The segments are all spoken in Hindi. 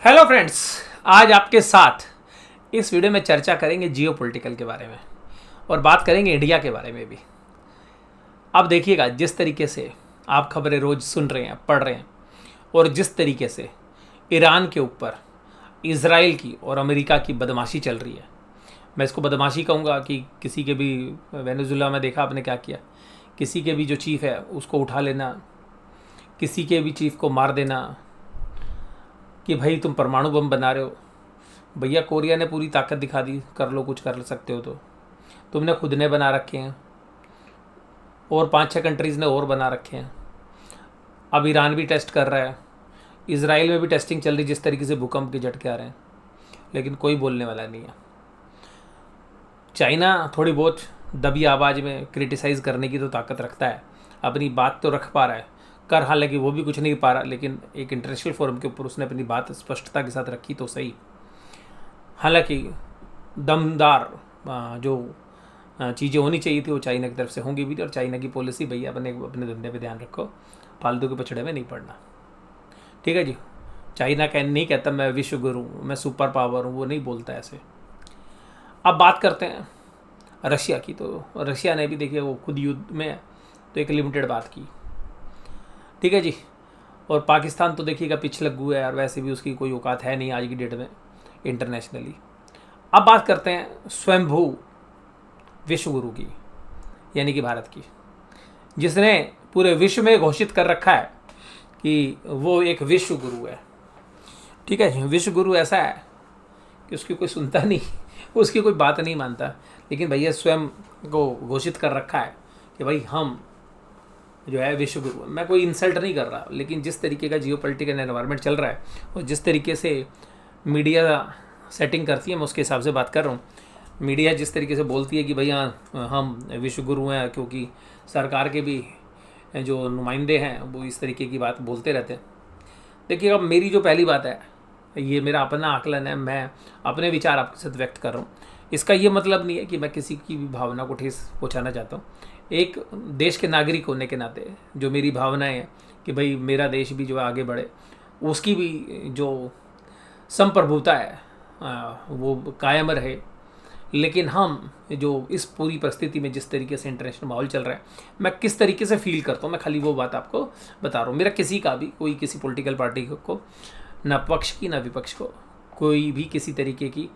हेलो फ्रेंड्स, आज आपके साथ इस वीडियो में चर्चा करेंगे जियो पॉलिटिकल के बारे में और बात करेंगे इंडिया के बारे में भी। अब देखिएगा, जिस तरीके से आप खबरें रोज़ सुन रहे हैं, पढ़ रहे हैं, और जिस तरीके से ईरान के ऊपर इसराइल की और अमेरिका की बदमाशी चल रही है, मैं इसको बदमाशी कहूँगा कि किसी के भी वेनेजुला में देखा आपने क्या किया, किसी के भी जो चीफ है उसको उठा लेना, किसी के भी चीफ को मार देना कि भाई तुम परमाणु बम बना रहे हो। भैया कोरिया ने पूरी ताकत दिखा दी, कर लो, कुछ कर सकते हो तो तुमने खुद ने बना रखे हैं और 5-6 कंट्रीज़ ने और बना रखे हैं। अब ईरान भी टेस्ट कर रहा है, इसराइल में भी टेस्टिंग चल रही, जिस तरीके से भूकंप के झटके आ रहे हैं, लेकिन कोई बोलने वाला नहीं है। चाइना थोड़ी बहुत दबी आवाज़ में क्रिटिसाइज़ करने की तो ताकत रखता है, अपनी बात तो रख पा रहा है, कर हालांकि वो भी कुछ नहीं पा रहा, लेकिन एक इंटरनेशनल फोरम के ऊपर उसने अपनी बात स्पष्टता के साथ रखी तो सही। हालांकि दमदार जो चीज़ें होनी चाहिए थी वो चाइना की तरफ से होंगी भी, और चाइना की पॉलिसी भैया अपने अपने धंधे पे ध्यान रखो, फालतू के पछड़े में नहीं पड़ना। ठीक है जी। चाइना नहीं कहता मैं विश्व गुरु हूँ, मैं सुपर पावर हूँ, वो नहीं बोलता ऐसे। अब बात करते हैं रशिया की। तो रशिया ने भी देखिए वो खुद युद्ध में है, तो एक लिमिटेड बात की। ठीक है जी। और पाकिस्तान तो देखिएगा पिछलग्गू है, और वैसे भी उसकी कोई औकात है नहीं आज की डेट में इंटरनेशनली। अब बात करते हैं स्वयंभू विश्व गुरु की, यानी कि भारत की, जिसने पूरे विश्व में घोषित कर रखा है कि वो एक विश्व गुरु है। ठीक है, विश्व गुरु ऐसा है कि उसकी कोई सुनता नहीं, उसकी कोई बात नहीं मानता, लेकिन भैया स्वयं को घोषित कर रखा है कि भाई हम जो है विश्व गुरु। मैं कोई इंसल्ट नहीं कर रहा, लेकिन जिस तरीके का जियो पॉलिटिकल एनवायरनमेंट चल रहा है और जिस तरीके से मीडिया सेटिंग करती है, मैं उसके हिसाब से बात कर रहा हूँ। मीडिया जिस तरीके से बोलती है कि भैया हम विश्व गुरु हैं, क्योंकि सरकार के भी जो नुमाइंदे हैं वो इस तरीके की बात बोलते रहते हैं। देखिए, अब मेरी जो पहली बात है, ये मेरा अपना आकलन है, मैं अपने विचार आपके साथ व्यक्त कर रहा हूँ। इसका ये मतलब नहीं है कि मैं किसी की भी भावना को ठेस पहुँचाना चाहता हूँ। एक देश के नागरिक होने के नाते जो मेरी भावनाएं हैं कि भाई मेरा देश भी जो है आगे बढ़े, उसकी भी जो संप्रभुता है वो कायम रहे। लेकिन हम जो इस पूरी परिस्थिति में जिस तरीके से इंटरनेशनल माहौल चल रहा है, मैं किस तरीके से फील करता हूँ, मैं खाली वो बात आपको बता रहा हूँ। मेरा किसी का भी कोई किसी पॉलिटिकल पार्टी को, ना पक्ष की ना विपक्ष को, कोई भी किसी तरीके की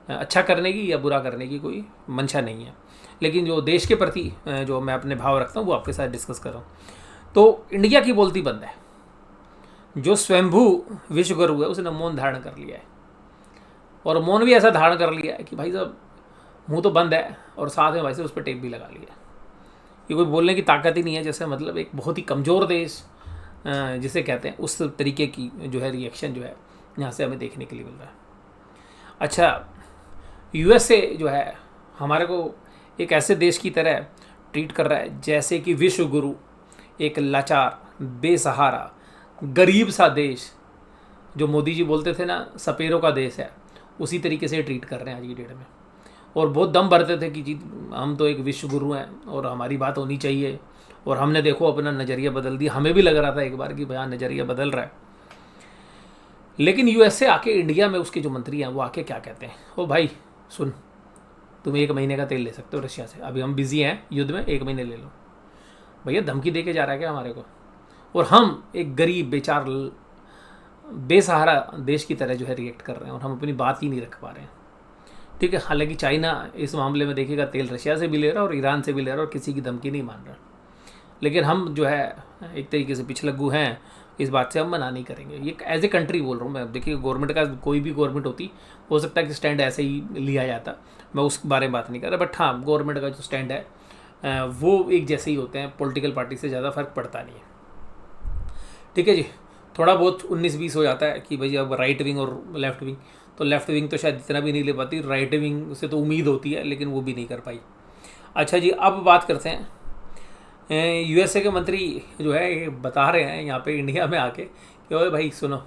अच्छा करने की या बुरा करने की कोई मंशा नहीं है, लेकिन जो देश के प्रति जो मैं अपने भाव रखता हूँ वो आपके साथ डिस्कस कर रहा हूँ। तो इंडिया की बोलती बंद है। जो स्वयंभू विश्व गुरु है उसने मौन धारण कर लिया है, और मौन भी ऐसा धारण कर लिया है कि भाई साहब मुंह तो बंद है और साथ में भाई से उस पर टेप भी लगा लिया। ये कोई बोलने की ताकत ही नहीं है, जैसे मतलब एक बहुत ही कमज़ोर देश जिसे कहते हैं, उस तरीके की जो है रिएक्शन जो है यहाँ से हमें देखने के लिए मिल रहा है। अच्छा, यूएसए जो है हमारे को एक ऐसे देश की तरह ट्रीट कर रहा है जैसे कि विश्व गुरु एक लाचार, बेसहारा, गरीब सा देश, जो मोदी जी बोलते थे ना सपेरों का देश है, उसी तरीके से ट्रीट कर रहे हैं आज की डेट में। और बहुत दम भरते थे कि जी हम तो एक विश्व गुरु हैं और हमारी बात होनी चाहिए, और हमने देखो अपना नज़रिया बदल दिया। हमें भी लग रहा था एक बार कि भैया नज़रिया बदल रहा है, लेकिन यूएसए आके इंडिया में उसके जो मंत्री हैं वो आके क्या कहते हैं, ओ भाई सुन, तुम 1 महीने का तेल ले सकते हो रशिया से, अभी हम बिजी हैं युद्ध में, 1 महीने ले लो। भैया धमकी दे के जा रहा है क्या हमारे को? और हम एक गरीब बेचार बेसहारा देश की तरह जो है रिएक्ट कर रहे हैं, और हम अपनी बात ही नहीं रख पा रहे हैं। ठीक है, हालांकि चाइना इस मामले में देखिएगा तेल रशिया से भी ले रहा है और ईरान से भी ले रहा है, और किसी की धमकी नहीं मान रहा, लेकिन हम जो है एक तरीके से पिछलग्गू हैं, इस बात से हम मना नहीं करेंगे। ये एज ए कंट्री बोल रहा हूँ मैं। देखिए, गवर्नमेंट का कोई भी गवर्नमेंट होती, हो सकता है कि स्टैंड ऐसे ही लिया जाता, मैं उस बारे में बात नहीं कर रहा, बट हाँ गवर्नमेंट का जो स्टैंड है वो एक जैसे ही होते हैं, पॉलिटिकल पार्टी से ज़्यादा फर्क पड़ता नहीं है। ठीक है जी। थोड़ा बहुत 19-20 हो जाता है कि भाई अब राइट विंग और लेफ्ट विंग, तो लेफ्ट विंग तो शायद इतना भी नहीं ले पाती, राइट विंग से तो उम्मीद होती है, लेकिन वो भी नहीं कर पाई। अच्छा जी, अब बात करते हैं यूएसए के मंत्री जो है ये बता रहे हैं यहाँ पे इंडिया में आके कि ओए भाई सुनो,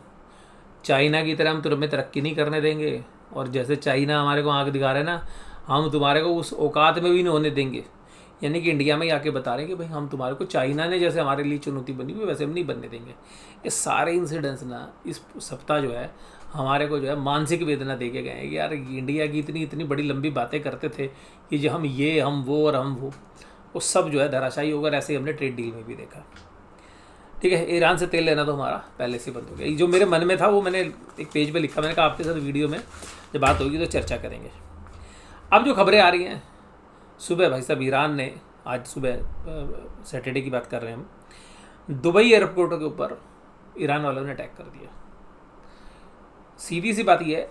चाइना की तरह हम तुम्हें तरक्की नहीं करने देंगे, और जैसे चाइना हमारे को आँख दिखा रहे हैं ना, हम तुम्हारे को उस औकात में भी नहीं होने देंगे। यानी कि इंडिया में ही आके बता रहे हैं कि भाई हम तुम्हारे को, चाइना ने जैसे हमारे लिए चुनौती बनी हुई वैसे हम नहीं बनने देंगे। ये सारे इंसिडेंट्स ना इस सप्ताह जो है हमारे को जो है मानसिक वेदना दे के गए हैं कि यार इंडिया की इतनी इतनी बड़ी लंबी बातें करते थे कि जो हम ये हम वो और हम वो सब जो है धराशायी होकर, ऐसे ही हमने ट्रेड डील में भी देखा। ठीक है, ईरान से तेल लेना तो हमारा पहले से बंद हो गया। जो मेरे मन में था वो मैंने एक पेज पे लिखा, मैंने कहा आपके साथ वीडियो में जब बात होगी तो चर्चा करेंगे। अब जो खबरें आ रही हैं सुबह, भाई साहब ईरान ने आज सुबह सैटरडे की बात कर रहे हैं हम, दुबई एयरपोर्ट के ऊपर ईरान वालों ने अटैक कर दिया। सीधी सी बात यह है,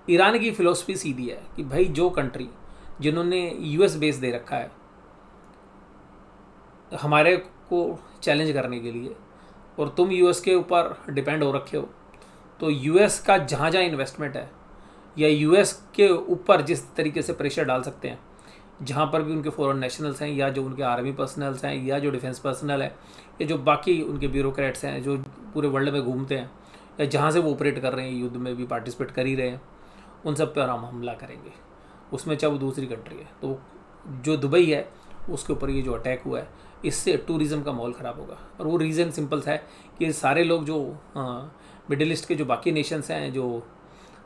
ईरान की फ़िलॉसफी सीधी है कि भाई जो कंट्री जिन्होंने यूएस बेस दे रखा है हमारे को चैलेंज करने के लिए, और तुम यूएस के ऊपर डिपेंड हो रखे हो, तो यूएस का जहाँ जहाँ इन्वेस्टमेंट है या यूएस के ऊपर जिस तरीके से प्रेशर डाल सकते हैं, जहाँ पर भी उनके फॉरेन नेशनल्स हैं या जो उनके आर्मी पर्सनल्स हैं या जो डिफेंस पर्सनल है या जो बाकी उनके ब्यूरोक्रेट्स हैं जो पूरे वर्ल्ड में घूमते हैं या जहाँ से वो ऑपरेट कर रहे हैं, युद्ध में भी पार्टिसिपेट कर ही रहे हैं, उन सब पर हम हमला करेंगे। उसमें चाहे वो दूसरी कंट्री है। तो जो दुबई है उसके ऊपर ये जो अटैक हुआ है, इससे टूरिज़्म का माहौल ख़राब होगा। और वो रीज़न सिंपल सा है कि सारे लोग जो मिडिल ईस्ट के जो बाकी नेशंस हैं जो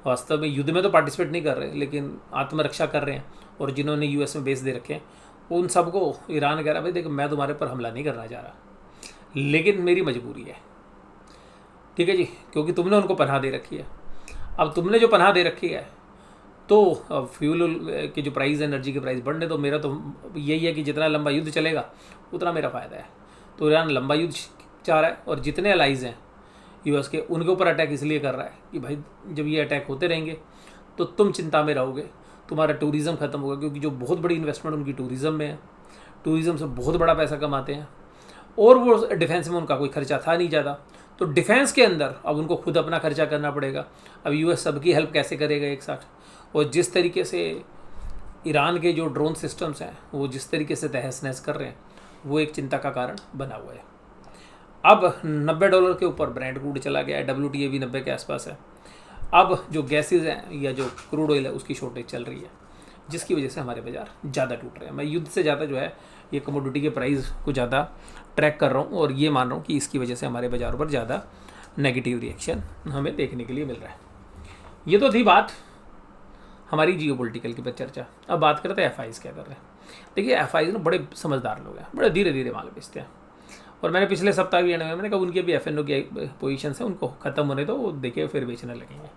वास्तव में युद्ध में तो पार्टिसिपेट नहीं कर रहे लेकिन आत्मरक्षा कर रहे हैं और जिन्होंने यूएस में बेस दे रखे हैं, उन सबको ईरान कह रहा है भाई देखो मैं तुम्हारे पर हमला नहीं करना चाह रहा, लेकिन मेरी मजबूरी है। ठीक है जी, क्योंकि तुमने उनको पनाह दे रखी है। अब तुमने जो पनाह दे रखी है तो फ्यूल के जो प्राइस, एनर्जी के प्राइस बढ़ने, तो मेरा तो यही है कि जितना लंबा युद्ध चलेगा उतना मेरा फ़ायदा है। तो ईरान लंबा युद्ध चाह रहा है और जितने अलाइज हैं यूएस के उनके ऊपर अटैक इसलिए कर रहा है कि भाई जब ये अटैक होते रहेंगे तो तुम चिंता में रहोगे, तुम्हारा टूरिज़्म ख़त्म होगा, क्योंकि जो बहुत बड़ी इन्वेस्टमेंट उनकी टूरिज़्म में है, टूरिज़्म से बहुत बड़ा पैसा कमाते हैं और वो डिफेंस में उनका कोई खर्चा था नहीं ज़्यादा। तो डिफेंस के अंदर अब उनको खुद अपना खर्चा करना पड़ेगा। अब यूएस सबकी हेल्प कैसे करेगा एक साथ? और जिस तरीके से ईरान के जो ड्रोन सिस्टम्स हैं वो जिस तरीके से तहस नहस कर रहे हैं, वो एक चिंता का कारण बना हुआ है। अब $90 के ऊपर ब्रेंट क्रूड चला गया है, WTI भी 90 के आसपास है। अब जो गैसेज हैं या जो क्रूड ऑयल है उसकी शॉर्टेज चल रही है, जिसकी वजह से हमारे बाज़ार ज़्यादा टूट रहे हैं। मैं युद्ध से ज़्यादा जो है ये कमोडिटी के प्राइस को ज़्यादा ट्रैक कर रहा हूँ और ये मान रहा हूँ कि इसकी वजह से हमारे बाज़ारों पर ज़्यादा नेगेटिव रिएक्शन हमें देखने के लिए मिल रहा है। ये तो थी बात हमारी जियोपॉलिटिकल की पर चर्चा। अब बात करते हैं एफआईज क्या कर रहे हैं। देखिए एफआईज ना बड़े समझदार लोग हैं, बड़े धीरे धीरे माल बेचते हैं। और मैंने पिछले सप्ताह भी मैंने कहा उनकी भी एफएनओ की पोजीशन है, उनको ख़त्म होने दो, वो देखिए फिर बेचने लगेंगे।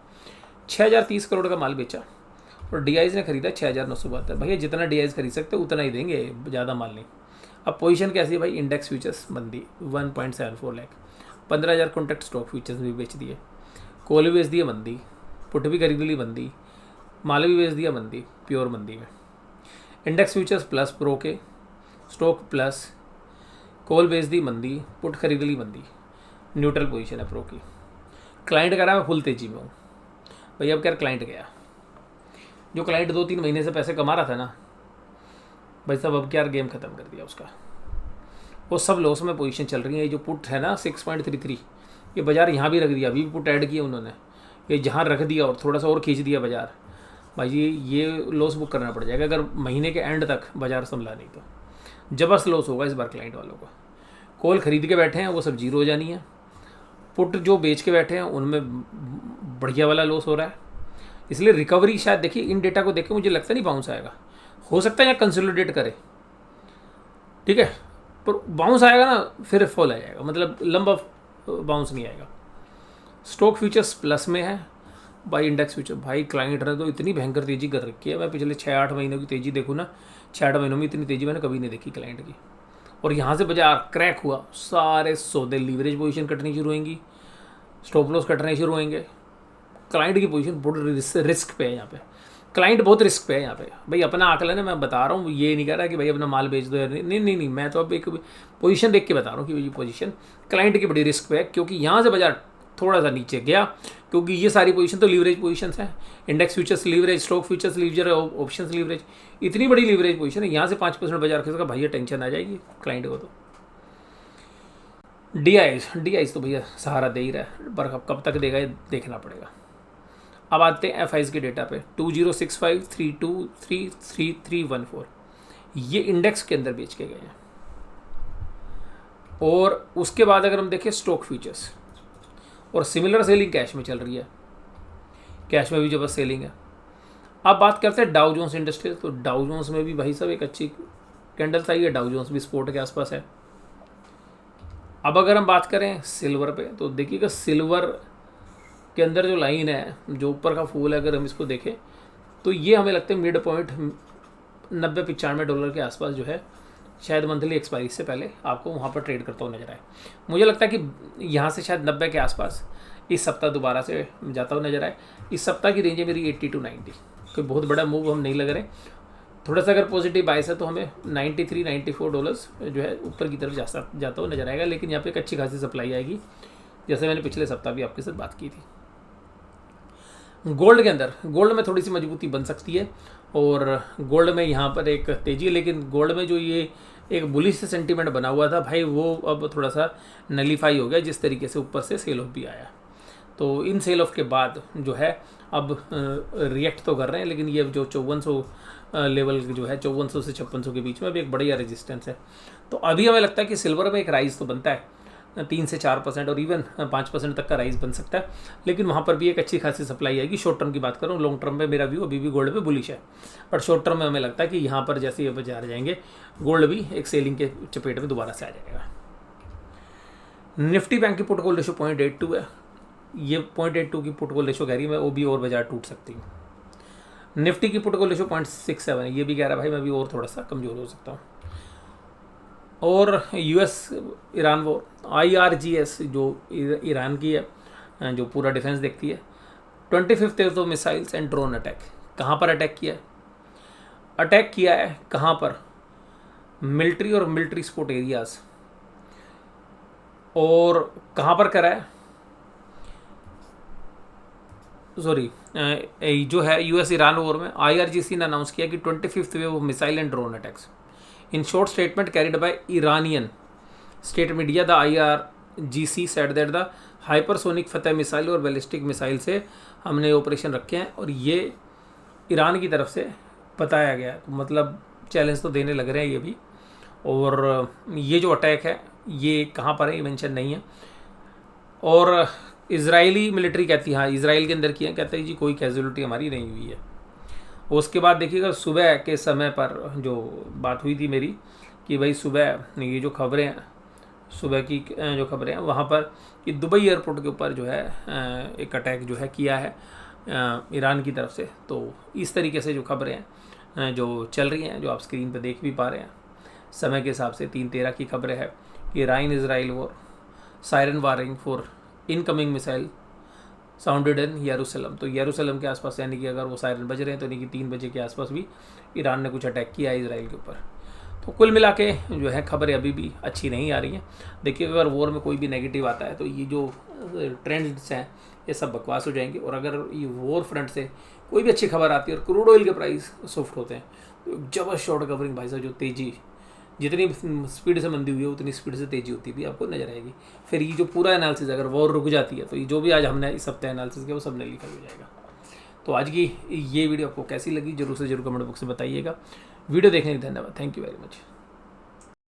6030 करोड़ का माल बेचा और डीआईज ने खरीदा 6972। भैया जितना डीआईज खरीद सकते उतना ही देंगे, ज़्यादा माल नहीं। अब पोजीशन कैसी है भाई? इंडेक्स फ्यूचर्स मंदी 1.74 लाख, 15,000 कॉन्ट्रैक्ट स्टॉक फ्यूचर्स भी बेच दिए, कोल भी बेच दिए मंदी, पुट भी खरीद ली मंदी, माल भी बेच दिया मंदी, प्योर मंदी में। इंडेक्स फ्यूचर्स प्लस प्रो के, स्टॉक प्लस, कोल बेच दी मंदी, पुट खरीद ली मंदी, न्यूट्रल पोजीशन है प्रो की। क्लाइंट कह रहा है मैं फुल तेजी में हूँ। भैया अब क्या क्लाइंट गया, जो क्लाइंट 2-3 महीने से पैसे कमा रहा था ना भाई साहब, अब क्या गेम ख़त्म कर दिया उसका। वो सब लॉस में पोजीशन चल रही है। ये जो पुट है ना 6.33, ये बाज़ार यहाँ भी रख दिया, अभी भी पुट ऐड किया उन्होंने, ये जहाँ रख दिया और थोड़ा सा और खींच दिया बाज़ार। भाई ये लॉस बुक करना पड़ जाएगा अगर महीने के एंड तक बाज़ार संभला नहीं तो। जबरदस्त लॉस होगा इस बार क्लाइंट वालों को। कॉल खरीद के बैठे हैं वो सब जीरो हो जानी है, पुट जो बेच के बैठे हैं उनमें बढ़िया वाला लॉस हो रहा है। इसलिए रिकवरी शायद देखिए इन डेटा को देख के मुझे लगता नहीं बाउंस आएगा, हो सकता है या कंसोलिडेट करे, ठीक है, पर बाउंस आएगा ना फिर फॉल आ जाएगा, मतलब लंबा बाउंस नहीं आएगा। स्टॉक फ्यूचर्स प्लस में है भाई, इंडेक्स फ्यूचर भाई क्लाइंट ने तो इतनी भयंकर तेज़ी कर रखी है। मैं पिछले 6-8 महीनों की तेज़ी देखूँ ना, 6-8 महीनों में इतनी तेज़ी मैंने कभी नहीं देखी क्लाइंट की। और यहाँ से बाजार क्रैक हुआ, सारे सौदे लीवरेज पोजीशन कटनी शुरू होंगी, स्टॉप लॉस कटने शुरू होंगे। क्लाइंट की पोजीशन बहुत रिस्क पे है यहाँ पे, क्लाइंट बहुत रिस्क पे है यहाँ पे। भाई अपना आकलन है, मैं बता रहा हूँ, ये नहीं कह रहा कि भाई अपना माल बेच दो या नहीं, मैं तो अब एक पोजीशन देख के बता रहा हूँ कि ये पोजीशन क्लाइंट की बड़ी रिस्क पे है, क्योंकि यहाँ से बाजार थोड़ा सा नीचे गया, क्योंकि ये सारी पोजीशन तो लीवरेज पोजीशंस हैं। Index futures leverage, stock futures leverage, options leverage, इतनी बड़ी लीवरेज पोजीशन है। यहाँ से 5% बाजार खिसका, भैया टेंशन आ जाएगी क्लाइंट को। तो डीआईज तो भैया सहारा दे ही रहा है, पर कब तक देगा ये देखना पड़ेगा। अब आते हैं एफआईज के डेटा पे। 206532333314 ये इंडेक्स के अंदर बेच के गए हैं। और उसके बाद अगर हम देखें स्टॉक फ्यूचर्स, और सिमिलर सेलिंग कैश में चल रही है, कैश में भी जबरदस्त सेलिंग है। अब बात करते हैं डाउ जोन्स इंडस्ट्रीज। तो डाउ जोन्स में भी भाई साहब एक अच्छी कैंडल्स आई है, डाउ जोन्स भी सपोर्ट के आसपास है। अब अगर हम बात करें सिल्वर पे, तो देखिएगा सिल्वर के अंदर जो लाइन है, जो ऊपर का फूल है, अगर हम इसको देखें तो ये हमें लगता है मिड पॉइंट 90-95 डॉलर के आसपास जो है, शायद मंथली एक्सपायरी से पहले आपको वहाँ पर ट्रेड करता हुआ नजर आए। मुझे लगता है कि यहाँ से शायद 90 के आसपास इस सप्ताह दोबारा से जाता हुआ नजर आए। इस सप्ताह की रेंज है मेरी 80 to 90। कोई बहुत बड़ा मूव हम नहीं लग रहे, थोड़ा सा अगर पॉजिटिव बाइस है तो हमें 93-94 डॉलर्स जो है ऊपर की तरफ जाता हुआ नजर आएगा। लेकिन यहाँ पे एक अच्छी खासी सप्लाई आएगी, जैसे मैंने पिछले सप्ताह भी आपके साथ बात की थी। गोल्ड के अंदर, गोल्ड में थोड़ी सी मजबूती बन सकती है, और गोल्ड में यहाँ पर एक तेजी है, लेकिन गोल्ड में जो ये एक बुलिश से सेंटीमेंट बना हुआ था भाई, वो अब थोड़ा सा नलीफाई हो गया, जिस तरीके से ऊपर से सेल ऑफ भी आया। तो इन सेल ऑफ के बाद जो है अब रिएक्ट तो कर रहे हैं, लेकिन ये जो 5400 लेवल जो है 5400 से 5600 के बीच में अभी एक बढ़िया रेजिस्टेंस है। तो अभी हमें लगता है कि सिल्वर में एक राइज तो बनता है, 3 से 4% और इवन 5% तक का राइज बन सकता है, लेकिन वहाँ पर भी एक अच्छी खासी सप्लाई आएगी। शॉर्ट टर्म की बात करूँ, लॉन्ग टर्म में मेरा व्यू अभी भी गोल्ड पे बुलिश है, बट शॉर्ट टर्म में हमें लगता है कि यहाँ पर जैसे ये बाजार जाएंगे, गोल्ड भी एक सेलिंग के चपेट में दोबारा से आ जाएगा। निफ्टी बैंक की पुट-कॉल रेशो 0.82 है, ये 0.82 की पुट-कॉल रेशो कह रही है मैं, वो भी और बाजार टूट सकती हूँ। निफ्टी की पुट-कॉल रेशो 0.67 है, ये भी कह रहा है भाई मैं भी और थोड़ा सा कमज़ोर हो सकता हूँ। और यूएस ईरान वॉर, IRGS जो ईरान की है, जो पूरा डिफेंस देखती है, 25th तो मिसाइल्स एंड ड्रोन अटैक। कहाँ पर अटैक किया है? अटैक किया है कहाँ पर? मिलिट्री और मिलिट्री सपोर्ट एरियाज। और कहाँ पर करा है? सॉरी, जो है यूएस ईरान वॉर में IRGC ने अनाउंस किया कि 25th wave of missile and drone attacks. In short statement carried by Iranian state media, the IRGC said that the hypersonic Fateh missile और बैलिस्टिक मिसाइल से हमने ऑपरेशन रखे हैं, और ये ईरान की तरफ से बताया गया। तो मतलब चैलेंज तो देने लग रहे हैं ये भी। और ये जो अटैक है ये कहाँ पर है ये मेंशन नहीं है। और इजरायली मिलिट्री कहती है, हाँ इसराइल के अंदर किया, कहते हैं जी कोई कैजुअलिटी हमारी नहीं हुई है। उसके बाद देखिएगा सुबह के समय पर जो बात हुई थी मेरी कि भाई सुबह ये जो खबरें हैं, सुबह की जो खबरें हैं वहाँ पर कि दुबई एयरपोर्ट के ऊपर जो है एक अटैक जो है किया है ईरान की तरफ से। तो इस तरीके से जो खबरें हैं जो चल रही हैं, जो आप स्क्रीन पर देख भी पा रहे हैं, समय के हिसाब से 3:13 की खबरें हैं कि Iran Israel war, siren warning for incoming missile sounded in Jerusalem. तो यरूशलेम के आसपास, यानी कि अगर वो सायरन बज रहे हैं तो यानी कि 3 बजे के आसपास भी ईरान ने कुछ अटैक किया है इजराइल के ऊपर। तो कुल मिला के जो है खबरें अभी भी अच्छी नहीं आ रही हैं। देखिए अगर वॉर में कोई भी नेगेटिव आता है तो ये जो ट्रेंड्स हैं ये सब बकवास हो जाएंगे, और अगर ये वॉर फ्रंट से कोई भी अच्छी खबर आती है और क्रूड ऑयल के प्राइस सॉफ्ट होते हैं तो जबरदस्त शॉर्ट कवरिंग भाई साहब, जो तेज़ी जितनी स्पीड से मंदी हुई है उतनी स्पीड से तेज़ी होती भी आपको नजर आएगी। फिर ये जो पूरा एनालिसिस अगर वॉर रुक जाती है तो ये जो भी आज हमने इस हफ्ते एनालिसिस किया वो सब नलीफाई हो जाएगा। तो आज की ये वीडियो आपको कैसी लगी जरूर से जरूर कमेंट बॉक्स में बताइएगा। वीडियो देखने के लिए धन्यवाद। Thank you very much.